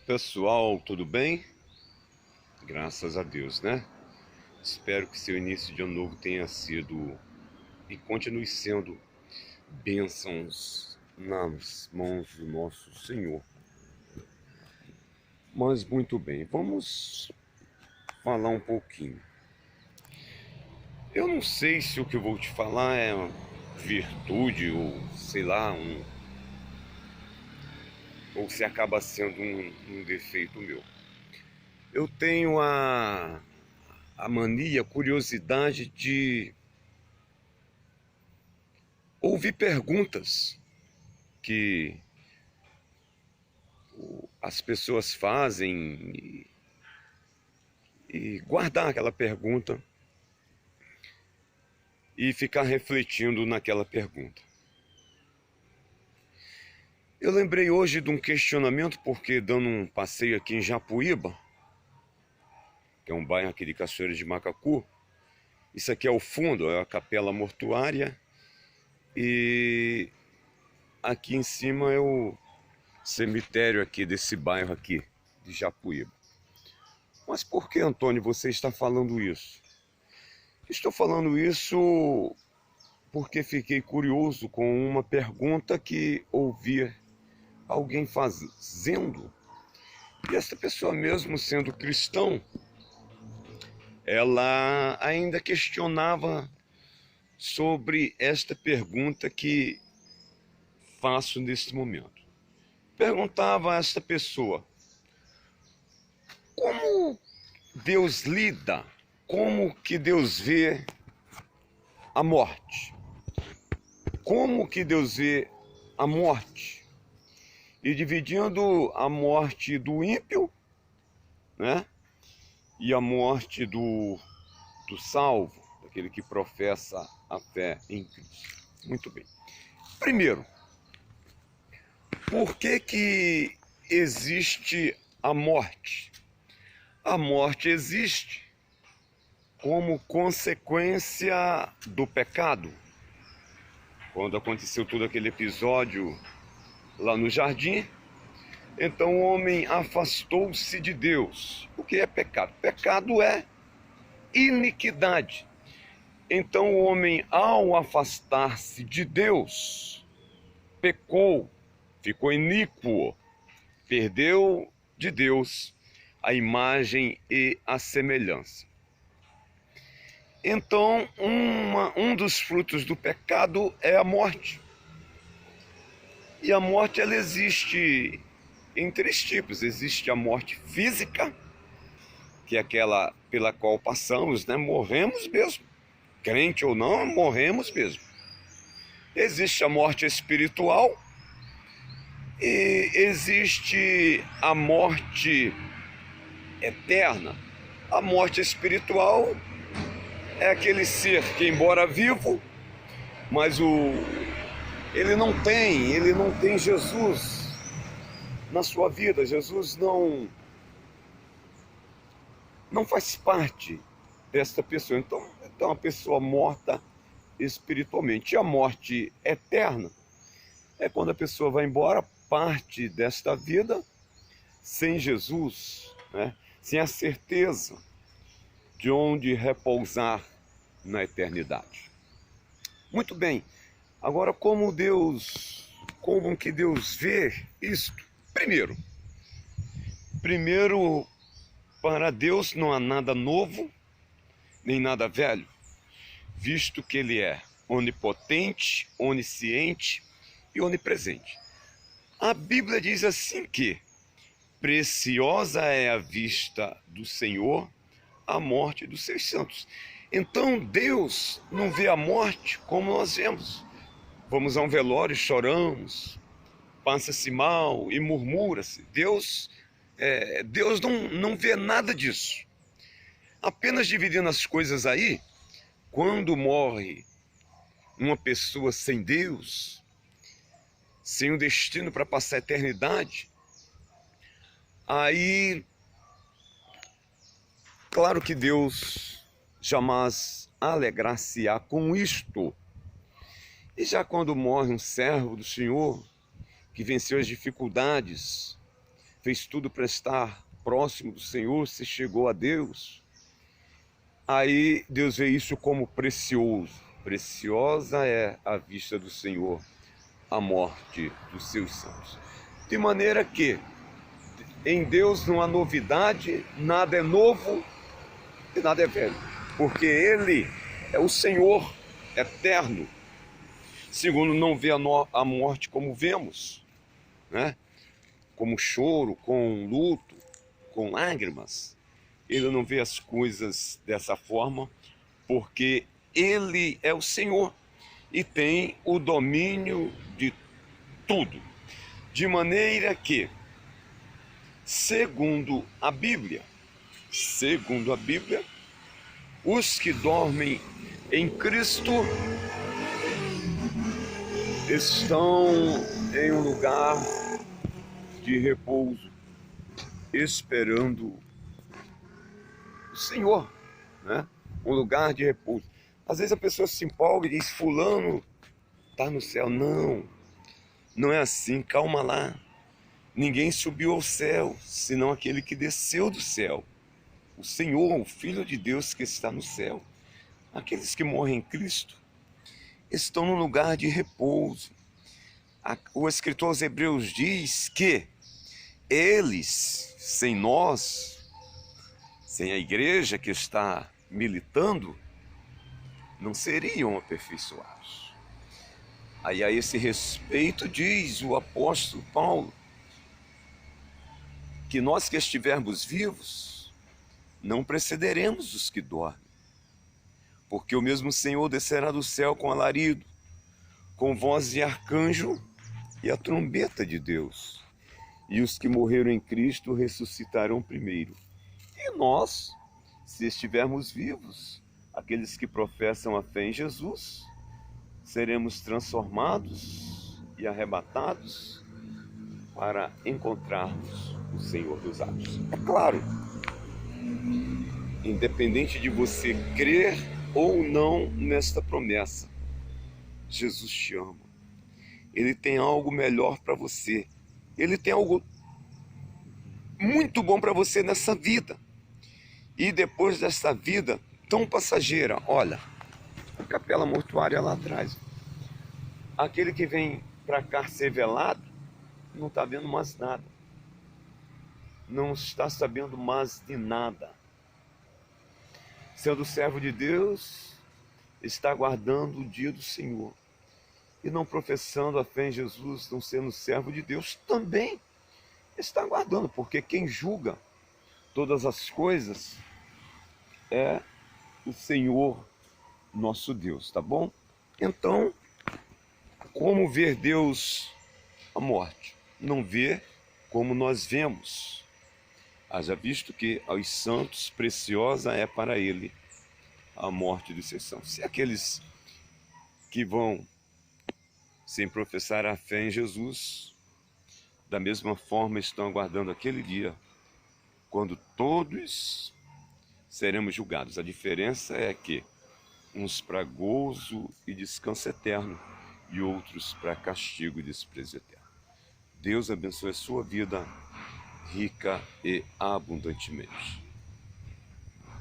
Pessoal, tudo bem? Graças a Deus, né? Espero que seu início de ano novo tenha sido e continue sendo bênçãos nas mãos do nosso Senhor. Mas muito bem, vamos falar um pouquinho. Eu não sei se o que eu vou te falar é uma virtude ou sei lá, ou se acaba sendo um defeito meu. Eu tenho a mania, a curiosidade de ouvir perguntas que as pessoas fazem e guardar aquela pergunta e ficar refletindo naquela pergunta. Eu lembrei hoje de um questionamento porque dando um passeio aqui em Japuíba, que é um bairro aqui de Cachoeira de Macacu, isso aqui é o fundo, é a capela mortuária e aqui em cima é o cemitério aqui desse bairro aqui de Japuíba. Mas por que, Antônio, você está falando isso? Estou falando isso porque fiquei curioso com uma pergunta que ouvi alguém fazendo. E essa pessoa, mesmo sendo cristão, ela ainda questionava sobre esta pergunta que faço neste momento. Perguntava a esta pessoa: como Deus lida, como que Deus vê a morte? Como que Deus vê a morte? E dividindo a morte do ímpio, né? E a morte do salvo, daquele que professa a fé em Cristo. Muito bem. Primeiro, por que existe a morte? A morte existe como consequência do pecado. Quando aconteceu todo aquele episódio lá no jardim, então o homem afastou-se de Deus. O que é pecado? Pecado é iniquidade. Então o homem, ao afastar-se de Deus, pecou, ficou iníquo, perdeu de Deus a imagem e a semelhança. Então, um dos frutos do pecado é a morte. E a morte, ela existe em três tipos. Existe a morte física, que é aquela pela qual passamos, né? Morremos mesmo. Crente ou não, morremos mesmo. Existe a morte espiritual e existe a morte eterna. A morte espiritual é aquele ser que, embora vivo, mas ele não tem Jesus na sua vida. Jesus não faz parte desta pessoa. Então é uma pessoa morta espiritualmente. E a morte eterna é quando a pessoa vai embora, parte desta vida sem Jesus, né? Sem a certeza de onde repousar na eternidade. Muito bem. Agora, como que Deus vê isto? Primeiro, para Deus não há nada novo, nem nada velho, visto que Ele é onipotente, onisciente e onipresente. A Bíblia diz assim que preciosa é a vista do Senhor a morte dos seus santos. Então Deus não vê a morte como nós vemos. Vamos a um velório, choramos, passa-se mal e murmura-se. Deus não vê nada disso. Apenas dividindo as coisas aí, quando morre uma pessoa sem Deus, sem um destino para passar a eternidade, aí, claro que Deus jamais alegrar-se-á com isto. E já quando morre um servo do Senhor, que venceu as dificuldades, fez tudo para estar próximo do Senhor, se chegou a Deus, aí Deus vê isso como precioso. Preciosa é a vista do Senhor a morte dos seus santos. De maneira que em Deus não há novidade, nada é novo e nada é velho, porque Ele é o Senhor eterno. Segundo, não vê a morte como vemos, né? Como choro, com luto, com lágrimas. Ele não vê as coisas dessa forma, porque Ele é o Senhor e tem o domínio de tudo. De maneira que, segundo a Bíblia, os que dormem em Cristo estão em um lugar de repouso, esperando o Senhor, né? Um lugar de repouso. Às vezes a pessoa se empolga e diz: fulano está no céu. Não, não é assim, calma lá. Ninguém subiu ao céu, senão aquele que desceu do céu. O Senhor, o Filho de Deus que está no céu. Aqueles que morrem em Cristo estão num lugar de repouso. O escritor aos Hebreus diz que eles, sem nós, sem a igreja que está militando, não seriam aperfeiçoados. Aí a esse respeito diz o apóstolo Paulo que nós que estivermos vivos não precederemos os que dormem, porque o mesmo Senhor descerá do céu com alarido, com voz de arcanjo e a trombeta de Deus, e os que morreram em Cristo ressuscitarão primeiro. E nós, se estivermos vivos, aqueles que professam a fé em Jesus, seremos transformados e arrebatados para encontrarmos o Senhor dos atos. É claro, independente de você crer ou não nesta promessa, Jesus te ama. Ele tem algo melhor para você. Ele tem algo muito bom para você nessa vida. E depois dessa vida tão passageira, olha, a capela mortuária lá atrás. Aquele que vem para cá ser velado não está vendo mais nada. Não está sabendo mais de nada. Sendo servo de Deus, está aguardando o dia do Senhor. E não professando a fé em Jesus, não sendo servo de Deus, também está aguardando, porque quem julga todas as coisas é o Senhor nosso Deus, tá bom? Então, como ver Deus a morte? Não ver como nós vemos. Haja visto que aos santos preciosa é para ele a morte dos seus santos. Se aqueles que vão sem professar a fé em Jesus, da mesma forma estão aguardando aquele dia, quando todos seremos julgados. A diferença é que uns para gozo e descanso eterno e outros para castigo e desprezo eterno. Deus abençoe a sua vida rica e abundantemente.